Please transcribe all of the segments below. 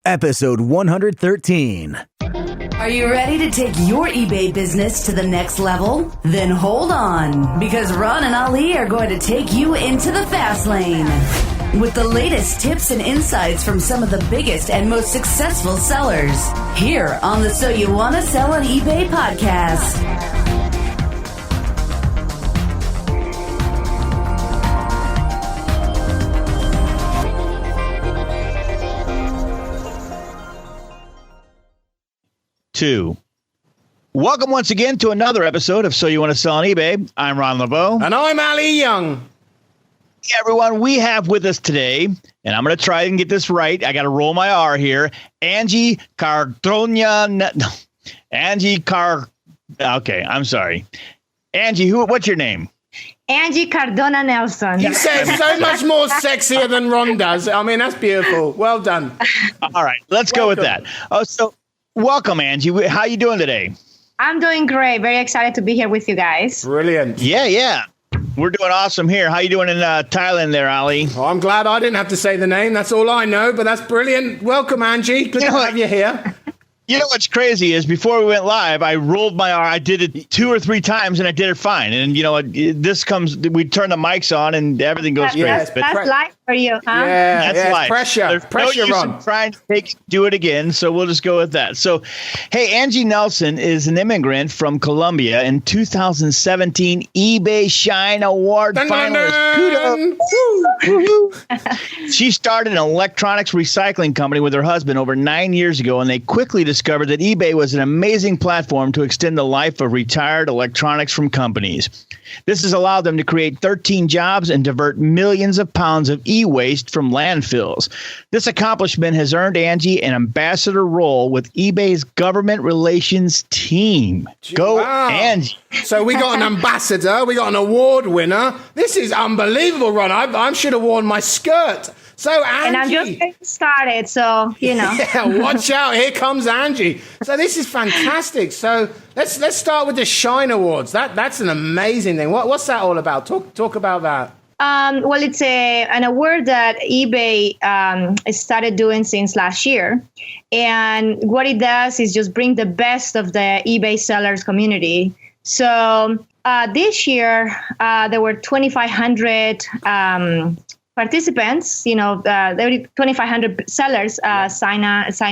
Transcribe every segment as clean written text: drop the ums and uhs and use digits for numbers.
episode 113. Are you ready to take your eBay business to the next level? Then hold on, because Ron and Ali are going to take you into the fast lane with the latest tips and insights from some of the biggest and most successful sellers here on the So You Want to Sell on eBay podcast. Welcome once again to another episode of So You Want to Sell on eBay. I'm Ron LeBeau. And I'm Ali Young. Hey, everyone, we have with us today, and I'm going to try and get this right. I got to roll my R here. Angie Okay, I'm sorry. Angie, what's your name? Angie Cardona-Nelson. You said so much more sexier than Ron does. I mean, that's beautiful. Well done. All right, let's go with that. Welcome, Angie. How you doing today? I'm doing great. Very excited to be here with you guys. Brilliant. Yeah. We're doing awesome here. How you doing in Thailand there, Ali? Oh, I'm glad I didn't have to say the name. That's all I know, but that's brilliant. Welcome, Angie. Good to have you here. You know what's crazy is before we went live, I rolled my R. I did it 2 or 3 times, and I did it fine. And, you know, we turn the mics on, and everything goes great. That's life for you, huh? Yeah, that's life. Pressure. There's Pressure, no use Ron. in trying to do it again, so we'll just go with that. So, hey, Angie Nelson is an immigrant from Colombia and 2017 eBay Shine Award finalist. Kudos. She started an electronics recycling company with her husband over 9 years ago, and they quickly discovered that eBay was an amazing platform to extend the life of retired electronics from companies. This has allowed them to create 13 jobs and divert millions of pounds of e-waste from landfills. This accomplishment has earned Angie an ambassador role with eBay's government relations team. Go, Angie. So we got an ambassador. We got an award winner. This is unbelievable, Ron. I should have worn my skirt. So, Angie. And I'm just getting started, so, you know. Yeah, watch out. Here comes Angie. So this is fantastic. So let's start with the Shine Awards. That's an amazing thing. What's that all about? Talk about that. Well, it's an award that eBay started doing since last year. And what it does is just bring the best of the eBay sellers community. So this year, there were 2,500 participants, there were 2,500 sellers sign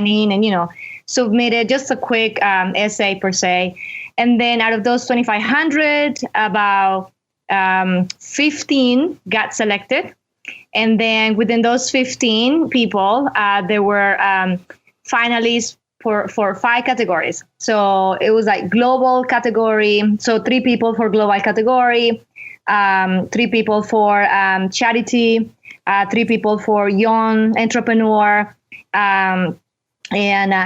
in and, submitted just a quick essay per se. And then out of those 2,500, about 15 got selected. And then within those 15 people, there were finalists for 5 categories. So it was like global category. So 3 people for global category, 3 people for charity, 3 people for young entrepreneur, and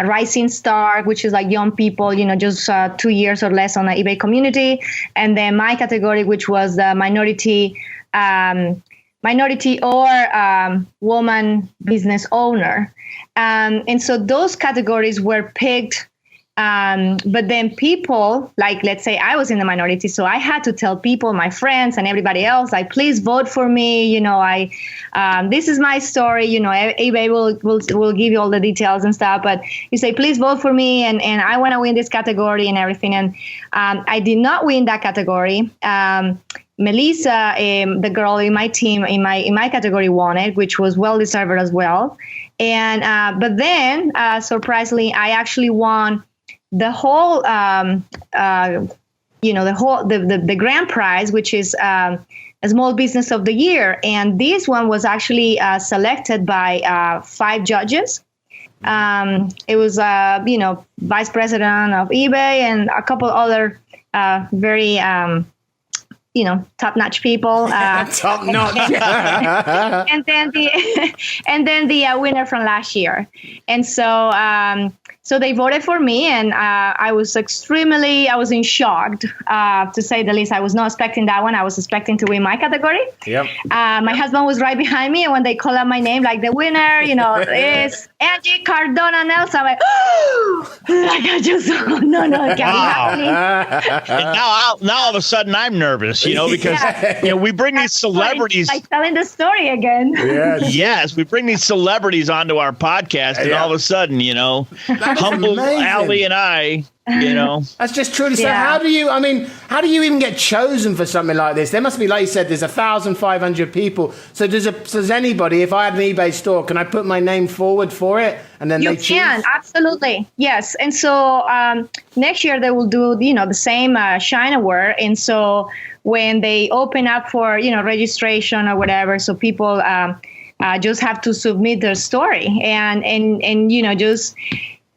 rising star, which is like young people, just 2 years or less on the eBay community. And then my category, which was the minority or woman business owner. And so those categories were picked. But then people, like, let's say I was in the minority, so I had to tell people, my friends and everybody else, like, please vote for me. This is my story. eBay will give you all the details and stuff. But you say, please vote for me, and I want to win this category and everything. And I did not win that category. Melissa, the girl in my team, in my category, won it, which was well deserved as well. And but then, surprisingly, I actually won the whole, the grand prize, which is a small business of the year. And this one was actually selected by 5 judges. It was, vice president of eBay and a couple other very, top-notch people. Top-notch. and then the winner from last year. And so So they voted for me, and I was in shock, to say the least. I was not expecting that one. I was expecting to win my category. Yep. My husband was right behind me, and when they called out my name, like the winner, is Angie Cardona-Nelson. I'm like, like I just, no, it can't be happening. And now all of a sudden I'm nervous, because we bring these celebrities. Like telling the story again. Yes, we bring these celebrities onto our podcast, and all of a sudden, humble amazing. Allie and I, That's just truly. So how do you even get chosen for something like this? There must be, like you said, there's 1,500 people. So does anybody, if I had an eBay store, can I put my name forward for it? And then they choose? You can, absolutely. Yes. And so next year they will do, the same Shine Award. And so when they open up for, registration or whatever, so people just have to submit their story and just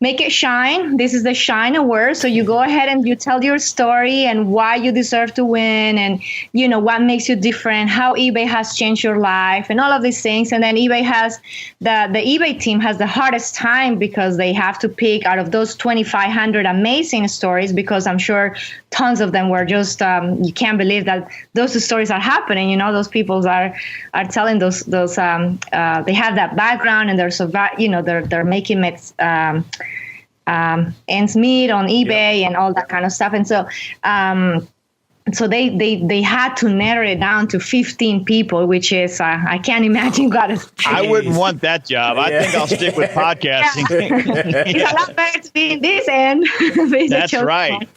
make it shine. This is the Shine Award. So you go ahead and you tell your story and why you deserve to win and, what makes you different, how eBay has changed your life and all of these things. And then eBay has, the eBay team has the hardest time because they have to pick out of those 2,500 amazing stories, because I'm sure tons of them were just, you can't believe that those stories are happening. Those people are telling those they have that background and they're making it, ends meet on eBay and all that kind of stuff. And so so they had to narrow it down to 15 people, which is I can't imagine what is. I wouldn't want that job. I think I'll stick with podcasting. It's a lot better to be in this end. That's right.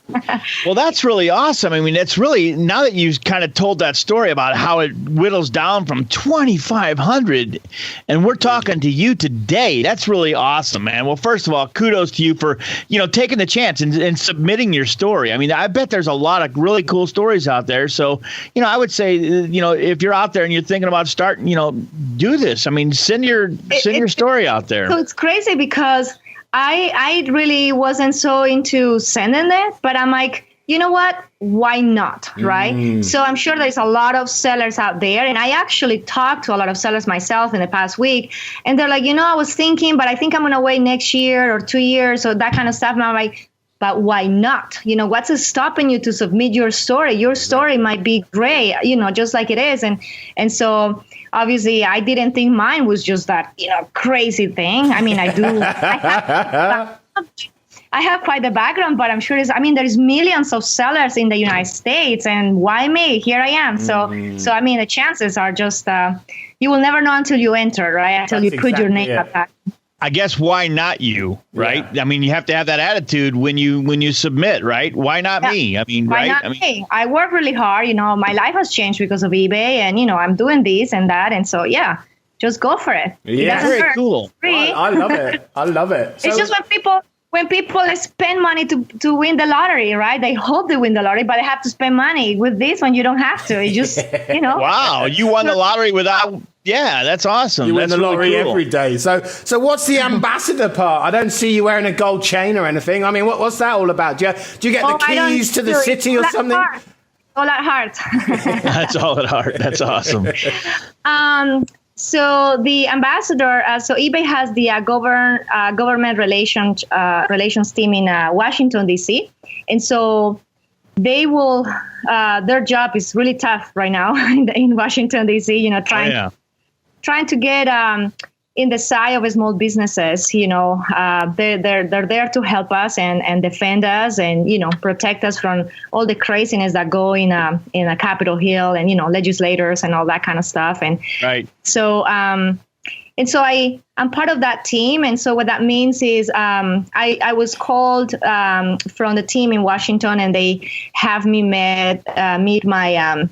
Well, that's really awesome. I mean, it's really, now that you've kind of told that story about how it whittles down from 2,500 and we're talking to you today, that's really awesome, man. Well, first of all, kudos to you for, taking the chance and submitting your story. I mean, I bet there's a lot of really cool stories out there. So, I would say, if you're out there and you're thinking about starting, do this. I mean, send your story out there. So it's crazy because I really wasn't so into sending it, but I'm like, you know what? Why not? Right? So I'm sure there's a lot of sellers out there. And I actually talked to a lot of sellers myself in the past week. And they're like, I was thinking, but I think I'm going to wait next year or 2 years or that kind of stuff. And I'm like, but why not? What's stopping you to submit your story? Your story might be great, just like it is. And so obviously I didn't think mine was just that, crazy thing. I mean, I do. I have quite the background, but I'm sure there's millions of sellers in the United States, and why me? Here I am. So the chances are just, you will never know until you enter, right? Until you put your name up there. I guess why not you, right? Yeah. I mean, you have to have that attitude when you submit, right? Why not me? I mean, why right? Not me? I work really hard. My life has changed because of eBay, and I'm doing this and that, and so just go for it. Yeah, very cool. I love it. I love it. It's just when people spend money to win the lottery, right? They hope they win the lottery, but they have to spend money. With this one, you don't have to. You just, Wow, you won the lottery without. Yeah, that's awesome. You win the lottery really cool. every day. So what's the ambassador part? I don't see you wearing a gold chain or anything. I mean, what's that all about? Do you get the keys to the city or something? All at heart. That's all at heart. That's awesome. So the ambassador, so eBay has the government relations team in Washington, D.C. And so they will, their job is really tough right now in Washington, D.C., trying to get in the side of small businesses. They're there to help us and defend us and, protect us from all the craziness that go in a Capitol Hill and, legislators and all that kind of stuff. And right. So, I'm part of that team. And so what that means is I was called from the team in Washington, and they have me meet my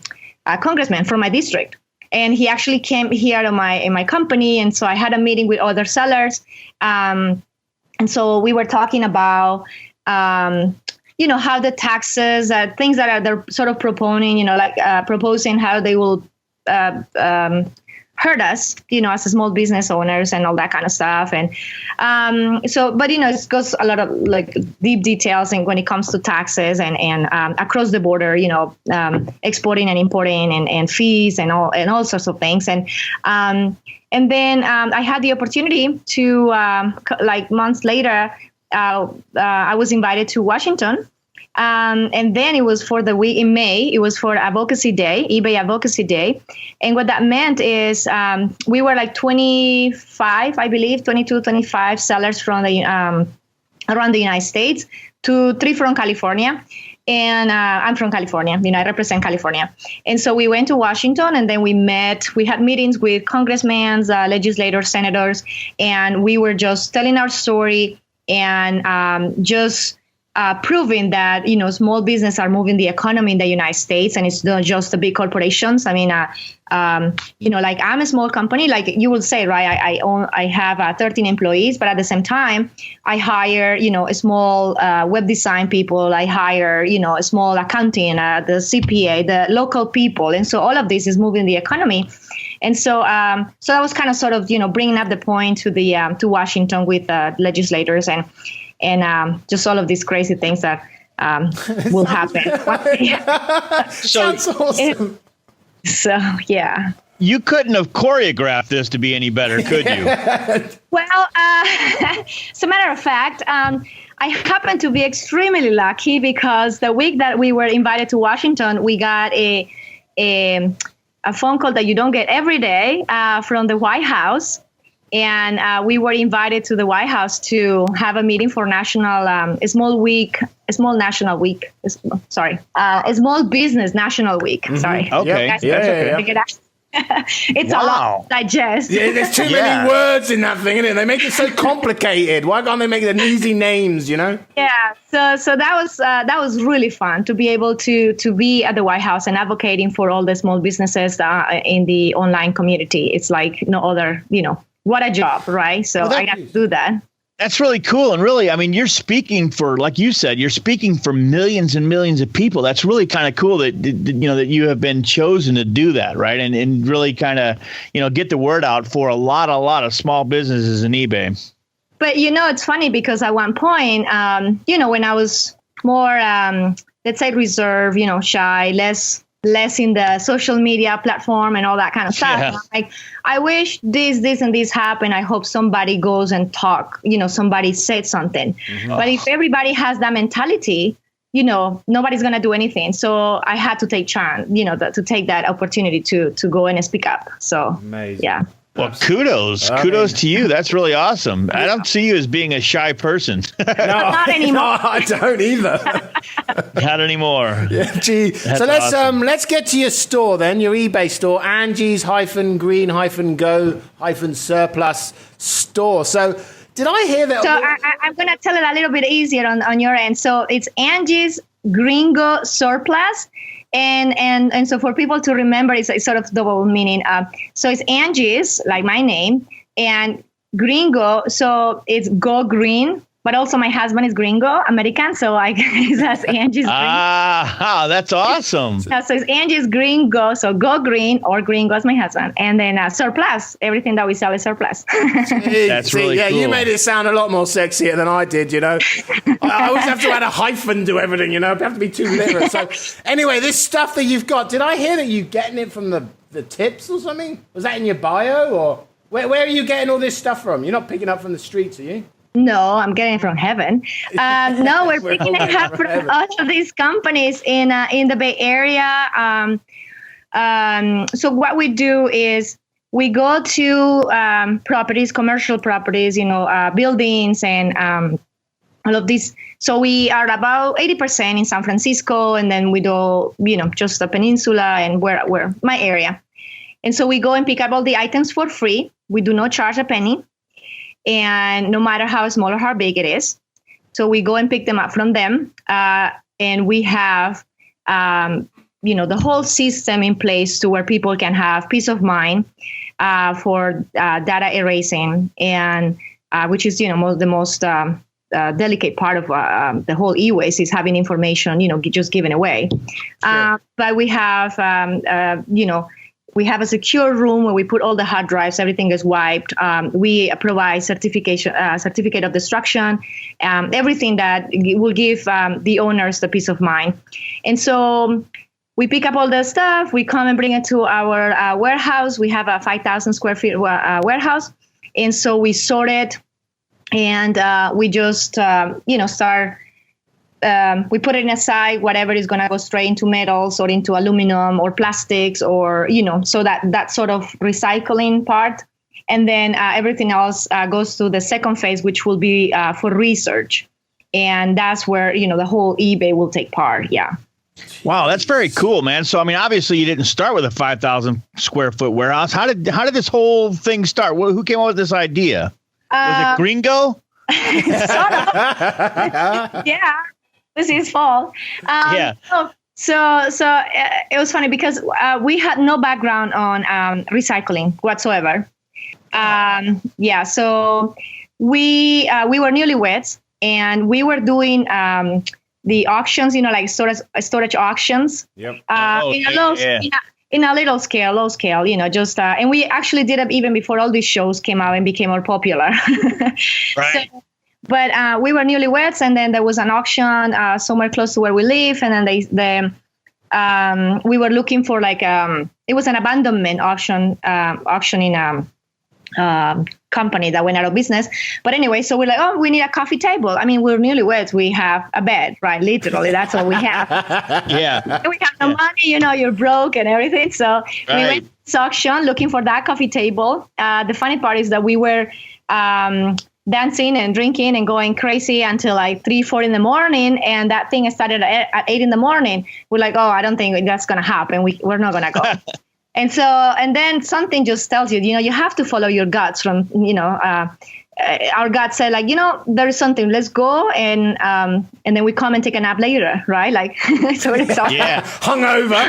congressman from my district. And he actually came here in my company. And so I had a meeting with other sellers. And so we were talking about, how the taxes, things that they're sort of proposing, proposing how they will hurt us, as a small business owners and all that kind of stuff. And but it goes a lot of deep details and when it comes to taxes and across the border, exporting and importing and fees and all sorts of things. And then I had the opportunity to months later I was invited to Washington. And then it was for the week in May. It was for Advocacy Day, eBay Advocacy Day. And what that meant is we were like 25, I believe, 22, 25 sellers from the around the United States, 3 from California. And I'm from California. I represent California. And so we went to Washington, and then we had meetings with congressmen, legislators, senators, and we were just telling our story and just proving that, small business are moving the economy in the United States, and it's not just the big corporations. I mean, like I'm a small company, like you will say, right? I have 13 employees, but at the same time, I hire, a small web design people. I hire, a small accounting, the CPA, the local people. And so all of this is moving the economy. And so so that was kind of sort of, bringing up the point to the to Washington with legislators and just all of these crazy things that will happen. Sounds awesome. So, yeah. You couldn't have choreographed this to be any better, could you? Well, as a matter of fact, I happened to be extremely lucky because the week that we were invited to Washington, we got a phone call that you don't get every day from the White House. And we were invited to the White House to have a meeting for a small business national week. Mm-hmm. Sorry. Okay. Yeah. It's a lot to digest. Yeah, there's too many words in that thing, isn't it? They make it so complicated. Why can't they make it easy names, Yeah. So that was really fun to be able to be at the White House and advocating for all the small businesses in the online community. It's like no other, what a job, right? So I got to do that. That's really cool. And really, I mean, you're speaking for, like you said, you're speaking for millions and millions of people. That's really kind of cool that you have been chosen to do that, right? And really kind of, get the word out for a lot of small businesses in eBay. But, it's funny because at one point, when I was more, let's say reserved, shy, less in the social media platform and all that kind of stuff. Yeah. Like, I wish this and this happened. I hope somebody goes and talk, somebody said something. Mm-hmm. But if everybody has that mentality, nobody's going to do anything. So I had to take chance, to take that opportunity to go and speak up. So, amazing. Yeah. Well, kudos to you. That's really awesome. I don't see you as being a shy person. Not anymore. No, I don't either. Not anymore. Yeah, gee. That's so awesome. Let's get to your store then, your eBay store, Angie's-green-go-surplus store. So did I hear that? So I'm going to tell it a little bit easier on your end. So it's Angie's Gringo Surplus. And so for people to remember, it's sort of double meaning. So it's Angie's, like my name, and Gringo. So it's go green, but also my husband is Gringo, American. So that's Angie's Gringo. That's awesome. So it's Angie's Gringo. So go green, or Gringo is my husband. And then surplus, everything that we sell is surplus. That's really cool. You made it sound a lot more sexier than I did, I always have to add a hyphen to everything, I have to be too literate. So anyway, this stuff that you've got, did I hear that you getting it from the tips or something? Was that in your bio, or where are you getting all this stuff from? You're not picking up from the streets, are you? No, I'm getting it from heaven. No, we're picking it up from all of these companies in the Bay Area. So what we do is we go to properties, commercial properties, buildings, and all of these. So we are about 80% in San Francisco, and then we do, just the peninsula and where my area. And so we go and pick up all the items for free. We do not charge a penny. And no matter how small or how big it is. So we go and pick them up from them. And we have, the whole system in place to where people can have peace of mind for data erasing, and which is, the most delicate part of the whole eWaste is having information, just given away. Sure. But we have, we have a secure room where we put all the hard drives. Everything is wiped. We provide certificate of destruction, everything that will give the owners the peace of mind. And so we pick up all the stuff. We come and bring it to our warehouse. We have a 5,000 square feet warehouse. And so we sort it And we just, start. We put it aside, whatever is going to go straight into metals or into aluminum or plastics or, so that sort of recycling part. And then everything else goes to the second phase, which will be for research. And that's where, the whole eBay will take part. Yeah. Wow, that's very cool, man. So, I mean, obviously you didn't start with a 5,000 square foot warehouse. How did this whole thing start? Who came up with this idea? Was it Gringo? Sort of. Yeah. This is fall. Yeah. So it was funny because we had no background on recycling whatsoever. So we were newlyweds and we were doing the auctions, like storage auctions. Yep. In a low scale, and we actually did it even before all these shows came out and became more popular. Right. But we were newlyweds, and then there was an auction somewhere close to where we live, and then we were looking for it was an abandonment auction in company that went out of business. But anyway, so we're like, oh, we need a coffee table. I mean, we're newlyweds. We have a bed, right? Literally, that's all we have. Yeah. We have no money, you're broke and everything. So we went to this auction looking for that coffee table. The funny part is that we were dancing and drinking and going crazy until like 3-4 in the morning. And that thing started at 8 in the morning. We're like, oh, I don't think that's going to happen. We're not going to go. And then something just tells you, you have to follow your guts from, our guts say there is something, let's go. And then we come and take a nap later, right? So we're exhausted. Yeah. Hungover.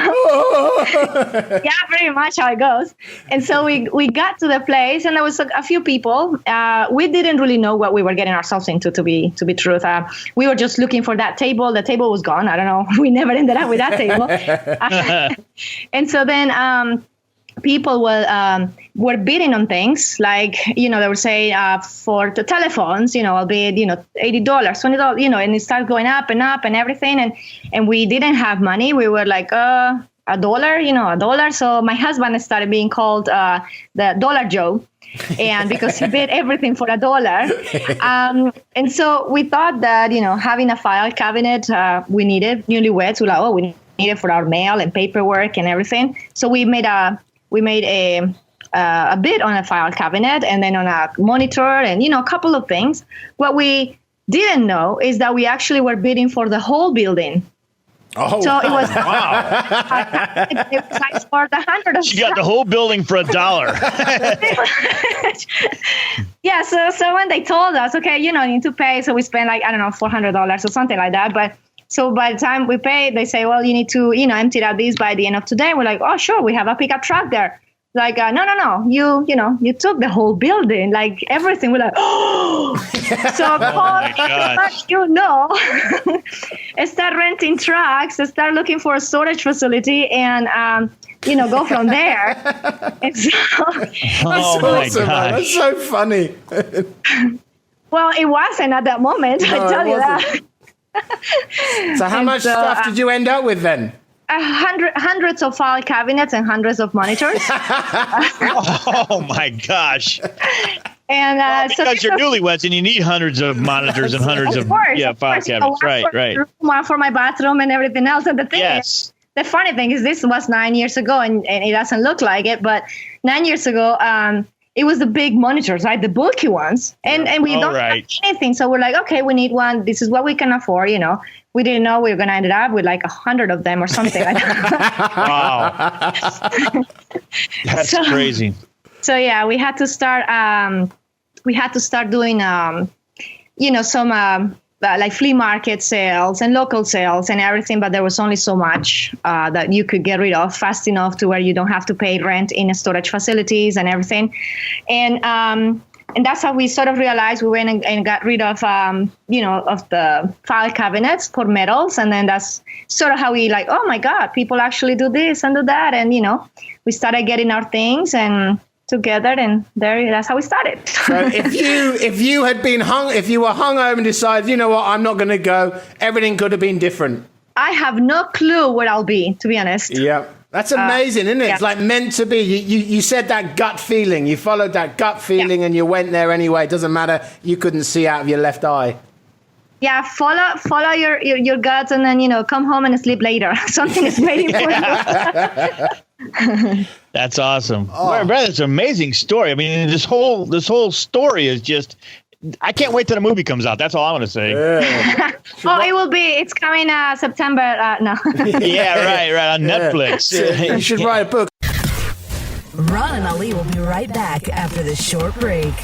Yeah, pretty much how it goes. And so we got to the place and there was a few people. We didn't really know what we were getting ourselves into, to be truth. We were just looking for that table. The table was gone. I don't know. We never ended up with that table. And so then people were bidding on things they would say for the telephones, I'll bid, $80, $20, and it started going up and up and everything. And we didn't have money. We were like, $1. So my husband started being called the Dollar Joe. And because he bid everything for $1. And so we thought that, having a file cabinet, we needed newlyweds. We're like, we need it for our mail and paperwork and everything. So we made a bid on a file cabinet and then on a monitor and, a couple of things. What we didn't know is that we actually were bidding for the whole building. Oh, so it was wow. It was like for the 100 of She got the whole building for $1. Yeah. So when they told us, okay, you need to pay. So we spent $400 or something like that. But so by the time we paid, they say, well, you need to, empty out these by the end of today. We're like, oh, sure. We have a pickup truck there. Like, no. You took the whole building, like everything. We're like, oh. So, start renting trucks, start looking for a storage facility, and go from there. And so, that's awesome, man. That's so funny. Well, it wasn't at that moment. I tell you that. So, how much stuff did you end up with then? Hundreds of file cabinets and hundreds of monitors. Oh my gosh! And because you're newlyweds and you need hundreds of monitors and hundreds of file cabinets, right? One for my bathroom and everything else. And the thing is, the funny thing is, this was 9 years ago, and it doesn't look like it, but 9 years ago, it was the big monitors, right? The bulky ones, and we don't have anything. So we're like, okay, we need one. This is what we can afford, We didn't know we were going to end up with 100 of them or something like that. Wow. That's crazy. So yeah, we had to start doing, some flea market sales and local sales and everything. But there was only so much that you could get rid of fast enough to where you don't have to pay rent in storage facilities and everything. And that's how we sort of realized we went and got rid of, of the file cabinets for metals. And then that's sort of how we oh my God, people actually do this and do that. And, we started getting our things and together, and that's how we started. So if you had been if you were hungover and decided, you know what, I'm not going to go, everything could have been different. I have no clue where I'll be, to be honest. Yeah. That's amazing, isn't it? It's like meant to be. You said that gut feeling. You followed that gut feeling and you went there anyway. It doesn't matter. You couldn't see out of your left eye. Yeah, follow your guts and then, come home and sleep later. Something is waiting for you. That's awesome. Oh. Brother, it's an amazing story. I mean, this whole story is just, I can't wait till the movie comes out. That's all I want to say. Yeah. It will be. It's coming September. No. Yeah, right. On Netflix. You should write a book. Ron and Ali will be right back after this short break.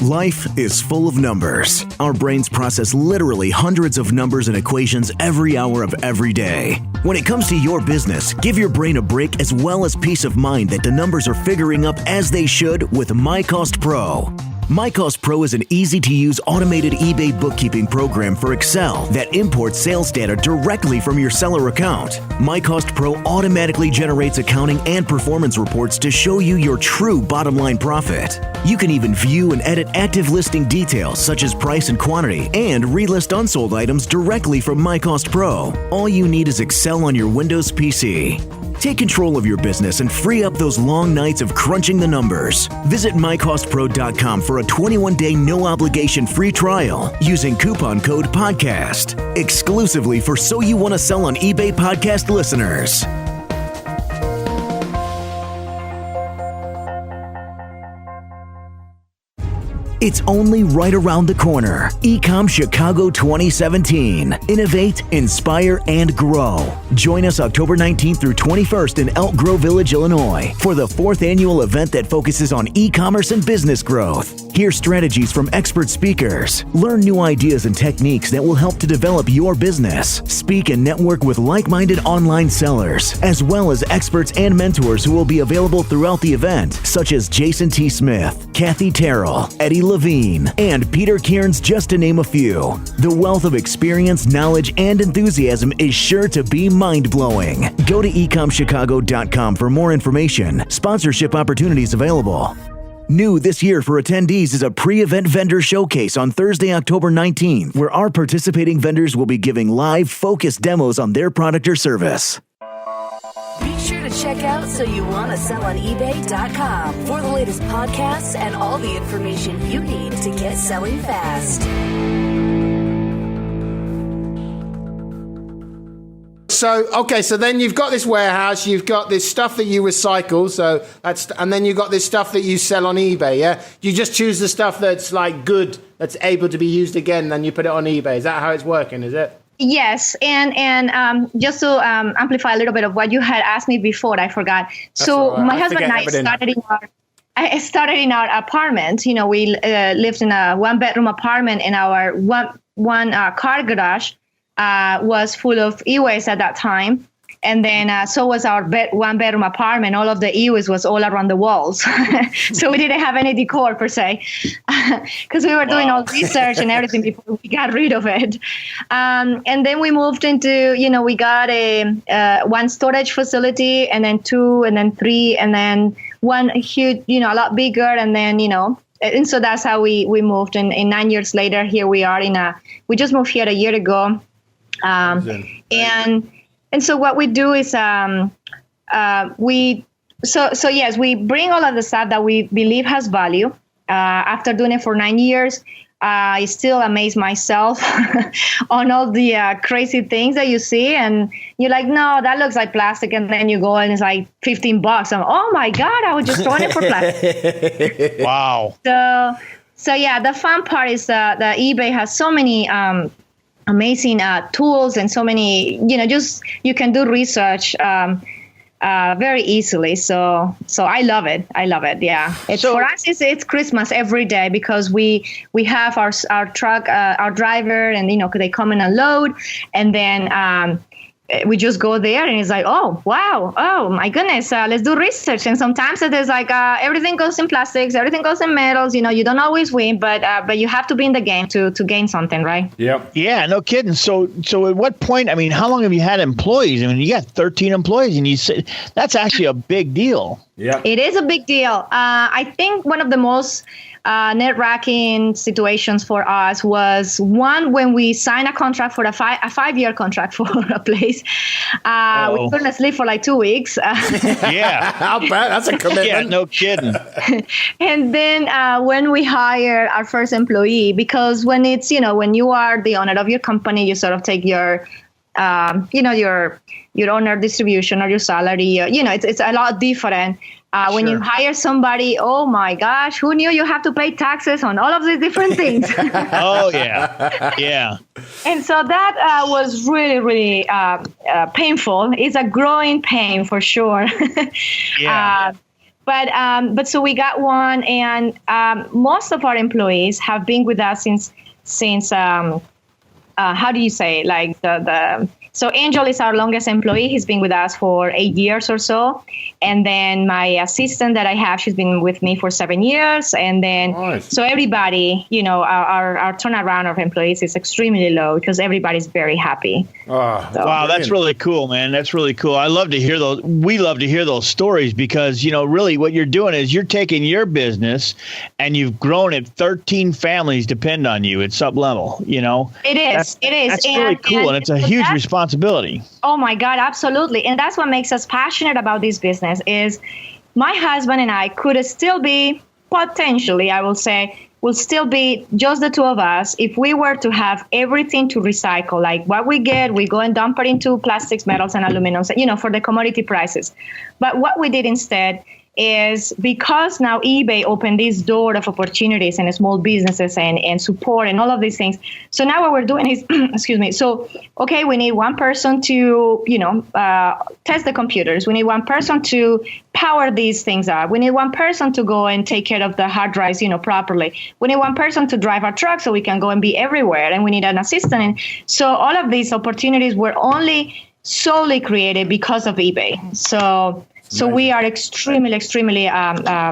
Life is full of numbers. Our brains process literally hundreds of numbers and equations every hour of every day. When it comes to your business, give your brain a break as well as peace of mind that the numbers are figuring up as they should with MyCost Pro. MyCost Pro is an easy-to-use automated eBay bookkeeping program for Excel that imports sales data directly from your seller account. MyCost Pro automatically generates accounting and performance reports to show you your true bottom-line profit. You can even view and edit active listing details such as price and quantity and relist unsold items directly from MyCost Pro. All you need is Excel on your Windows PC. Take control of your business and free up those long nights of crunching the numbers. Visit mycostpro.com for a 21-day no-obligation free trial using coupon code PODCAST, exclusively for So You Want to Sell on eBay podcast listeners. It's only right around the corner. Ecom Chicago 2017. Innovate, inspire, and grow. Join us October 19th through 21st in Elk Grove Village, Illinois, for the 4th annual event that focuses on e-commerce and business growth. Hear strategies from expert speakers. Learn new ideas and techniques that will help to develop your business. Speak and network with like-minded online sellers, as well as experts and mentors who will be available throughout the event, such as Jason T. Smith, Kathy Terrell, Eddie Levine, and Peter Cairns, just to name a few. The wealth of experience, knowledge, and enthusiasm is sure to be mind-blowing. Go to ecomchicago.com for more information. Sponsorship opportunities available. New this year for attendees is a pre-event vendor showcase on Thursday, October 19th, where our participating vendors will be giving live, focused demos on their product or service. Be sure to check out So You Want to Sell on eBay.com for the latest podcasts and all the information you need to get selling fast. So then you've got this warehouse, you've got this stuff that you recycle, and then you've got this stuff that you sell on eBay, yeah? You just choose the stuff that's like good, that's able to be used again, then you put it on eBay. Is that how it's working, is it? Yes, and just to amplify a little bit of what you had asked me before, I forgot. So my husband and I started in our apartment. You know, we lived in a one-bedroom apartment, and our one car garage was full of e-waste at that time. And then so was our one-bedroom apartment. All of the e-waste was all around the walls. So we didn't have any decor per se, because we were doing all research and everything before we got rid of it. And then we moved into, we got a one storage facility, and then two, and then three, and then one huge, a lot bigger. And then, and so that's how we moved. And 9 years later, here we are we just moved here a year ago. And so what we do is we bring all of the stuff that we believe has value. After doing it for 9 years, I still amaze myself on all the crazy things that you see, and you're like, no, that looks like plastic, and then you go and it's like $15. I'm, oh my God, I was just throwing it for plastic. Wow. So yeah, the fun part is that eBay has so many amazing tools and so many, just you can do research very easily. So I love it. Yeah. For us, it's Christmas every day, because we have our truck, our driver, and, they come and unload, and then we just go there, and it's like, oh, wow. Oh, my goodness. Let's do research. And sometimes it is like everything goes in plastics, everything goes in metals. You don't always win, but you have to be in the game to gain something, right? Yep. Yeah, no kidding. So at what point, how long have you had employees? You got 13 employees, and you said that's actually a big deal. Yeah. It is a big deal. I think one of the most nerve-wracking situations for us was one when we signed a contract for a 5-year contract for a place. We couldn't sleep for like 2 weeks. Yeah, I'll bet that's a commitment. Yeah, no kidding. And then when we hired our first employee, because when it's, when you are the owner of your company, you sort of take your, your owner distribution or your salary, it's a lot different. When you hire somebody, oh my gosh, who knew you have to pay taxes on all of these different things? Oh, yeah. Yeah. And so that was really, really painful. It's a growing pain for sure. Yeah. But so we got one, and most of our employees have been with us since how do you say, like so Angel is our longest employee. He's been with us for 8 years or so. And then my assistant that I have, she's been with me for 7 years. And then, So everybody, our turnaround of employees is extremely low because everybody's very happy. Wow, that's really cool, man. That's really cool. I love to hear those. We love to hear those stories because, really what you're doing is you're taking your business and you've grown it. 13 families depend on you at some level, It is. That's really cool. And it's a huge responsibility. Oh my God, absolutely. And that's what makes us passionate about this business is my husband and I could still be potentially, I will say, will still be just the two of us if we were to have everything to recycle. Like what we get, we go and dump it into plastics, metals, and aluminum, for the commodity prices. But what we did instead is because now eBay opened this door of opportunities and small businesses and support and all of these things. So now what we're doing is, excuse me. So, okay, we need one person to, test the computers. We need one person to power these things up. We need one person to go and take care of the hard drives, properly. We need one person to drive our truck so we can go and be everywhere. And we need an assistant. And so all of these opportunities were only solely created because of eBay. So we are extremely, extremely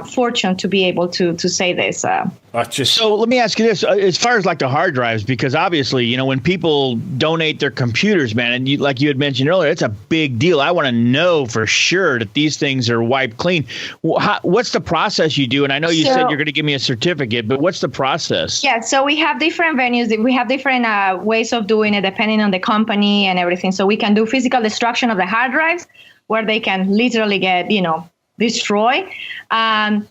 fortunate to be able to say this. So let me ask you this, as far as like the hard drives, because obviously, when people donate their computers, man, and like you had mentioned earlier, it's a big deal. I want to know for sure that these things are wiped clean. What's the process you do? And I know you said you're going to give me a certificate, but what's the process? Yeah, so we have different venues. We have different ways of doing it depending on the company and everything. So we can do physical destruction of the hard drives, where they can literally get, destroyed. And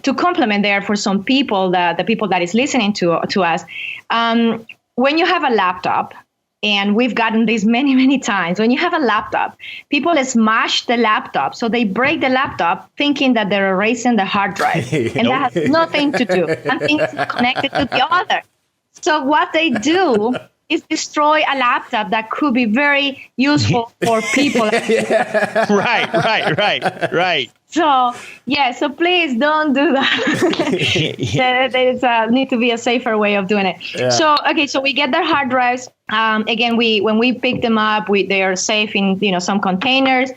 to complement there for some people, the people that is listening to us, when you have a laptop, and we've gotten this many, many times, when you have a laptop, people smash the laptop. So they break the laptop thinking that they're erasing the hard drive. And that has nothing to do. Nothing connected to the other. So what they do is destroy a laptop that could be very useful for people. Right. So please don't do that. There's need to be a safer way of doing it. Yeah. So we get their hard drives. Again, when we pick them up, they are safe in some containers.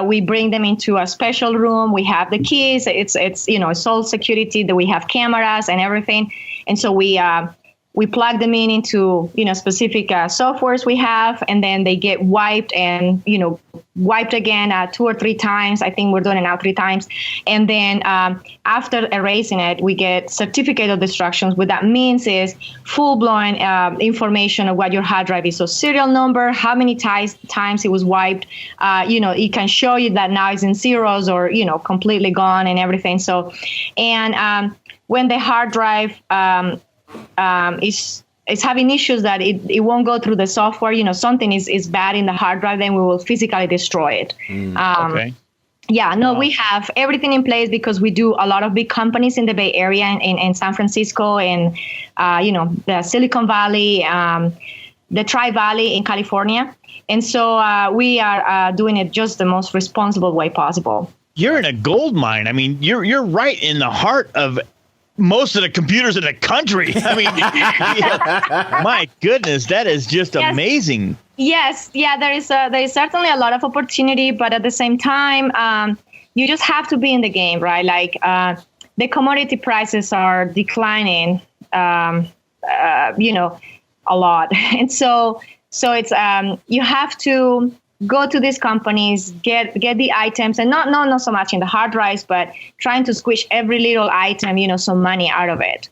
We bring them into a special room. We have the keys. It's all security. That we have cameras and everything. And so we plug them into specific softwares we have, and then they get wiped and wiped again 2 or 3 times. I think we're doing it now 3 times. And then after erasing it, we get certificate of destructions. What that means is full-blown information of what your hard drive is. So serial number, how many times it was wiped. It can show you that now it's in zeros or completely gone and everything. So, and when the hard drive is having issues that it won't go through the software, something is bad in the hard drive, then we will physically destroy it. Okay. Yeah, no, we have everything in place because we do a lot of big companies in the Bay Area in San Francisco and, the Silicon Valley, the Tri-Valley in California. And so we are doing it just the most responsible way possible. You're in a gold mine. I mean, you're right in the heart of most of the computers in the country. I mean, my goodness, that is just amazing. Yes. Yeah, there is certainly a lot of opportunity, but at the same time, you just have to be in the game, right? Like the commodity prices are declining, a lot. And so it's, you have to go to these companies, get the items, and not so much in the hard drives, but trying to squish every little item, some money out of it.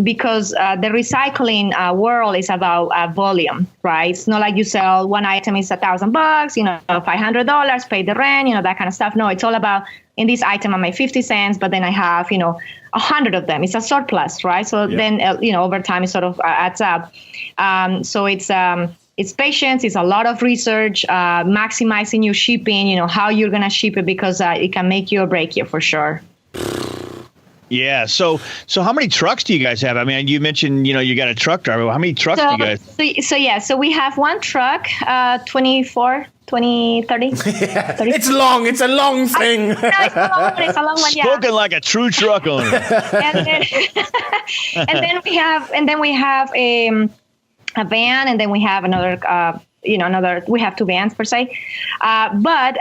Because the recycling world is about volume, right? It's not like you sell one item is $1,000, $500, pay the rent, that kind of stuff. No, it's all about, in this item I made 50 cents, but then I have 100 of them. It's a surplus, right? So then over time it sort of adds up. So it's patience. It's a lot of research, maximizing your shipping. How you're gonna ship it, because it can make you or break you for sure. Yeah. So how many trucks do you guys have? I mean, you mentioned, you got a truck driver. How many trucks do you guys? So we have one truck, 24, 20, 30. 30. It's long. It's a long thing. It's a long one. Yeah. Spoken like a true truck owner. and then we have a van, and then we have another, we have two vans per se, but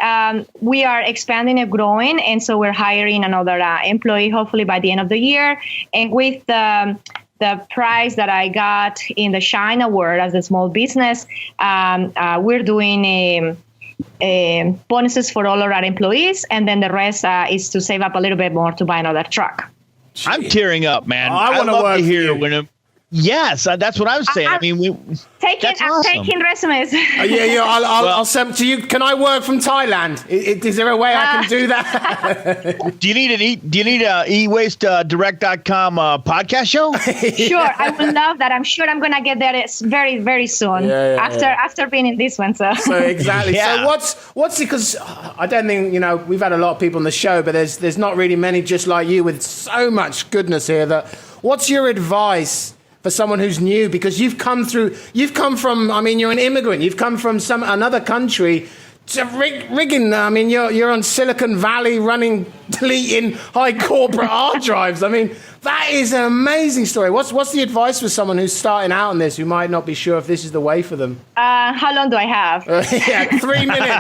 we are expanding and growing, and so we're hiring another employee hopefully by the end of the year. And with the prize that I got in the Shine Award as a small business, we're doing bonuses for all of our employees, and then the rest is to save up a little bit more to buy another truck. I'm tearing up, man. I want to love work to hear when Yes, that's what I'm saying. I'm taking resumes. I'll send to you. Can I work from Thailand? Is there a way I can do that? Do you need a eWaste direct.com podcast show? Sure, I would love that. I'm sure I'm gonna get there very, very soon. After being in this one. So exactly. Yeah. So what's because I don't think we've had a lot of people on the show, but there's not really many just like you with so much goodness here. What's your advice for someone who's new? Because you've come from, you're an immigrant. You've come from another country to rigging. You're on Silicon Valley deleting high corporate hard drives. That is an amazing story. What's the advice for someone who's starting out on this, who might not be sure if this is the way for them? How long do I have? 3 minutes.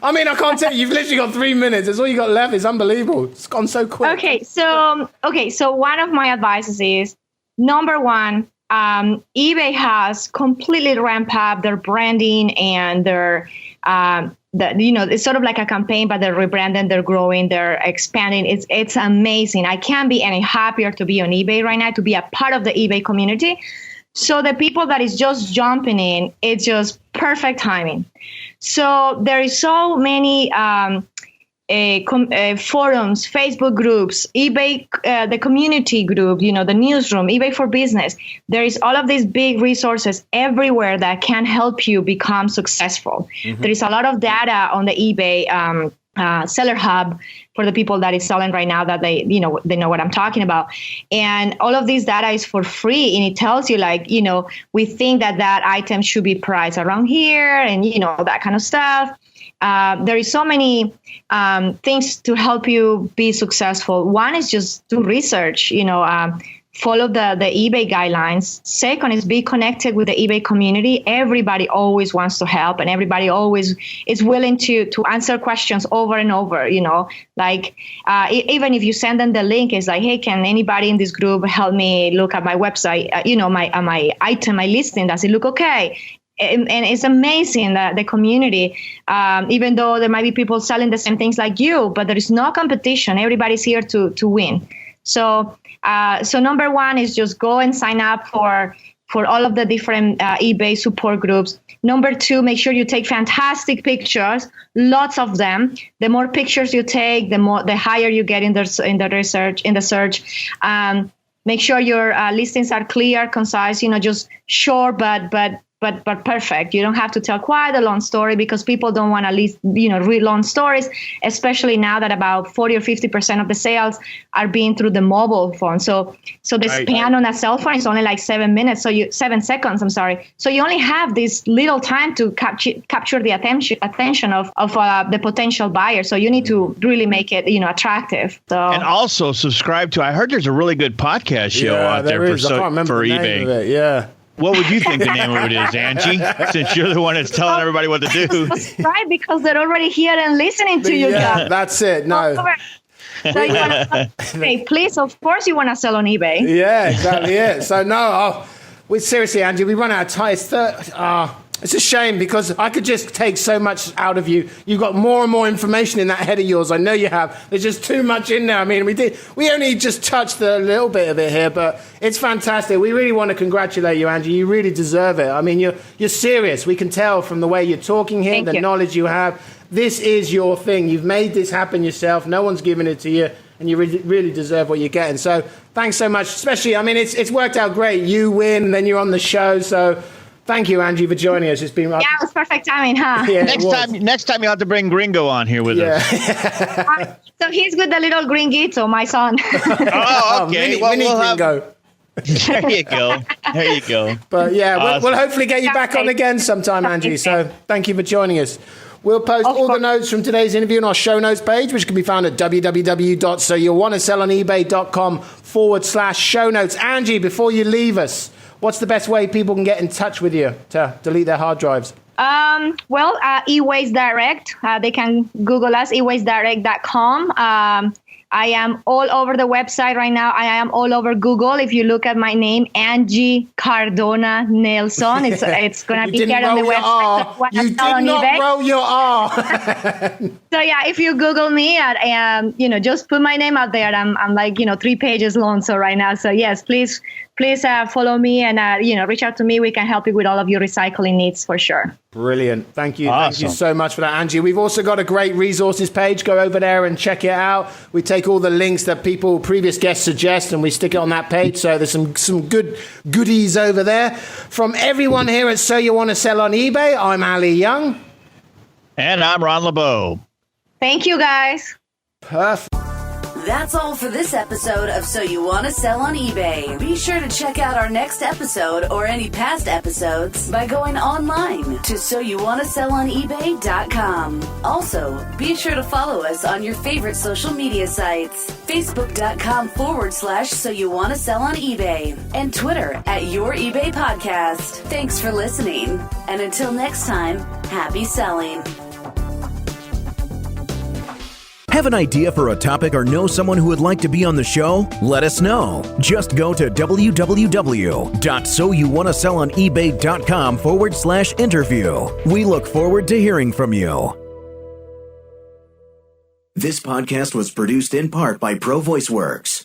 I can't tell you. You've literally got 3 minutes. That's all you got left. It's unbelievable. It's gone so quick. Okay, so one of my advices is, number one, eBay has completely ramped up their branding and their, it's sort of like a campaign, but they're rebranding, they're growing, they're expanding. It's amazing. I can't be any happier to be on eBay right now, to be a part of the eBay community. So the people that is just jumping in, it's just perfect timing. So there is so many forums, Facebook groups, eBay, the community group, the newsroom, eBay for Business. There is all of these big resources everywhere that can help you become successful. Mm-hmm. There is a lot of data on the eBay seller hub for the people that is selling right now, that they know what I'm talking about. And all of this data is for free. And it tells you we think that item should be priced around here, and that kind of stuff. There is so many things to help you be successful. One is just do research, follow the eBay guidelines. Second is be connected with the eBay community. Everybody always wants to help, and everybody always is willing to answer questions over and over, even if you send them the link, it's like, hey, can anybody in this group help me look at my website, my item, my listing, does it look okay? And it's amazing that the community, even though there might be people selling the same things like you, but there is no competition. Everybody's here to win. So number one is just go and sign up for all of the different eBay support groups. Number two, make sure you take fantastic pictures, lots of them. The more pictures you take, the higher you get in the search. Make sure your listings are clear, concise. Just short, but perfect. You don't have to tell quite a long story, because people don't want to read long stories, especially now that about 40 or 50% of the sales are being through the mobile phone. So the span on a cell phone is only like 7 seconds. I'm sorry. So you only have this little time to capture the attention of the potential buyer. So you need to really make it attractive. So, and also subscribe to. I heard there's a really good podcast show out there for eBay. Yeah. What would you think the name of it is, Angie? Since you're the one that's telling everybody what to do. Right, because they're already here and listening to you. Yeah, that's it. No. So you want to please, of course, you want to sell on eBay. Yeah, exactly. Yeah. So no, seriously, Angie, we run out of time. It's a shame because I could just take so much out of you. You've got more and more information in that head of yours. I know you have. There's just too much in there. I mean, we only just touched a little bit of it here, but it's fantastic. We really want to congratulate you, Angie. You really deserve it. I mean, you're serious. We can tell from the way you're talking here, the knowledge you have. This is your thing. You've made this happen yourself. No one's giving it to you, and you really deserve what you're getting. So thanks so much. Especially, I mean, it's worked out great. You win, then you're on the show. So thank you, Angie, for joining us. It's been it was perfect timing, huh? Yeah, next time you'll have to bring Gringo on here with us. So he's with the little gringuito, my son. Oh, okay. Mini Gringo. There you go. There you go. But yeah, awesome. we'll hopefully get you back on again sometime, Angie. So thank you for joining us. We'll post all the notes from today's interview on our show notes page, which can be found at www.soyouwantasellonebay.com/show notes. Angie, before you leave us, what's the best way people can get in touch with you to delete their hard drives? eWaste Direct. They can Google us, ewastedirect.com. I am all over the website right now. I am all over Google. If you look at my name, Angie Cardona-Nelson, it's going to be here on the website. You did not roll your R. So yeah, if you Google me, just put my name out there. I'm like 3 pages long. So right now, so yes, please follow me and reach out to me. We can help you with all of your recycling needs for sure. Brilliant. Thank you. Awesome. Thank you so much for that, Angie. We've also got a great resources page. Go over there and check it out. We take all the links that previous guests suggest, and we stick it on that page. So there's some good goodies over there. From everyone here at So You Want to Sell on eBay, I'm Ali Young. And I'm Ron LeBeau. Thank you, guys. Perfect. That's all for this episode of So You Want to Sell on eBay. Be sure to check out our next episode or any past episodes by going online to soyouwantasellonebay.com. Also, be sure to follow us on your favorite social media sites, facebook.com/So You Want to Sell on eBay, and Twitter at Your eBay Podcast. Thanks for listening. And until next time, happy selling. Have an idea for a topic or know someone who would like to be on the show? Let us know. Just go to www.soyouwantasellonebay.com/interview. We look forward to hearing from you. This podcast was produced in part by Pro VoiceWorks.